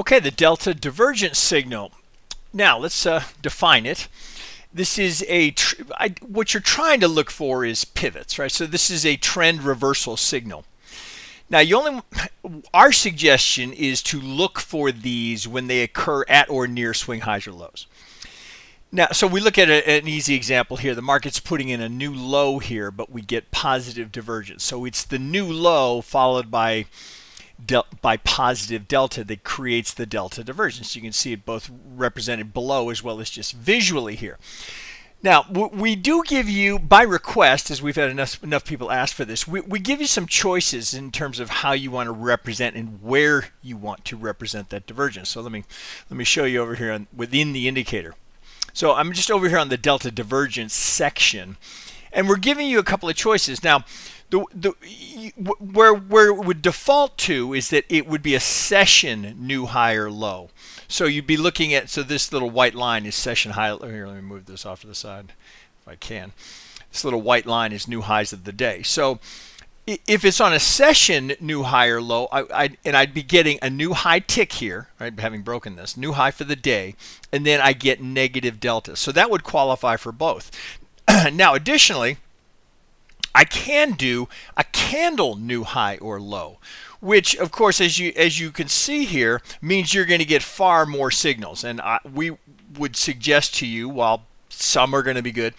Okay, the delta divergence signal. Now let's define it. This is what you're trying to look for is pivots, right? So this is a trend reversal signal. Now our suggestion is to look for these when they occur at or near swing highs or lows. Now, so we look at an easy example here. The market's putting in a new low here, but we get positive divergence. So it's the new low followed by positive delta that creates the delta divergence. You can see it both represented below as well as just visually here. Now, we do give you, by request, as we've had enough people ask for this, we give you some choices in terms of how you want to represent and where you want to represent that divergence. So let me show you over here within the indicator. So I'm just over here on the delta divergence section, and we're giving you a couple of choices. Now, where it would default to is that it would be a session new high or low. So you'd be looking at, so this little white line is session high. Here, let me move this off to the side if I can. This little white line is new highs of the day. So if it's on a session new high or low, I'd be getting a new high tick here, right? Having broken this new high for the day, and then I get negative delta. So that would qualify for both. Now, additionally, I can do a candle new high or low, which, of course, as you can see here, means you're going to get far more signals. And we would suggest to you, while some are going to be good,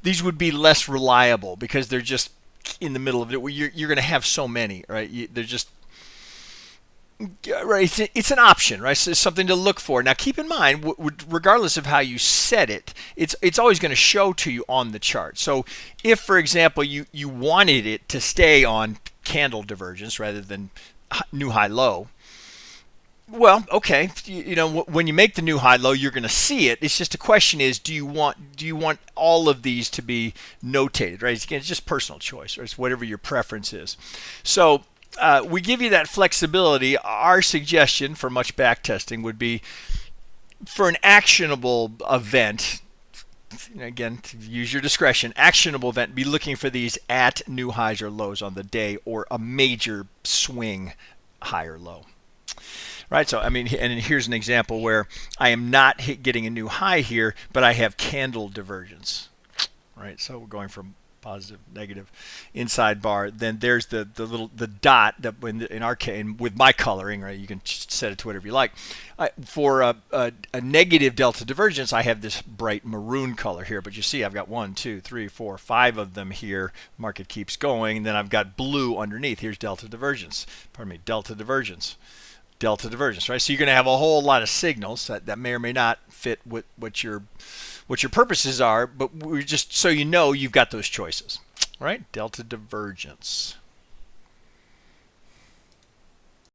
these would be less reliable because they're just in the middle of it. You're going to have so many, right? They're just right. It's an option, right? So it's something to look for. Now, keep in mind, regardless of how you set it, it's always going to show to you on the chart. So, if, for example, you wanted it to stay on candle divergence rather than new high low, well, okay, when you make the new high low, you're going to see it. It's just a question is, do you want all of these to be notated, right? Again, it's just personal choice, or it's whatever your preference is. So we give you that flexibility. Our suggestion for much back testing would be for an actionable event. Again, to use your discretion, actionable event, be looking for these at new highs or lows on the day, or a major swing high or low. Right, so I mean, and here's an example where I am not getting a new high here, but I have candle divergence. Right, so we're going from positive, negative, inside bar. Then there's the dot that in our case, with my coloring, right, you can set it to whatever you like. For a negative delta divergence, I have this bright maroon color here, but you see I've got 1, 2, 3, 4, 5 of them here. Market keeps going, and then I've got blue underneath. Here's delta divergence. Pardon me, delta divergence. Delta divergence, right? So you're going to have a whole lot of signals that may or may not fit what your purposes are, but we're just so you know you've got those choices, right? Delta divergence.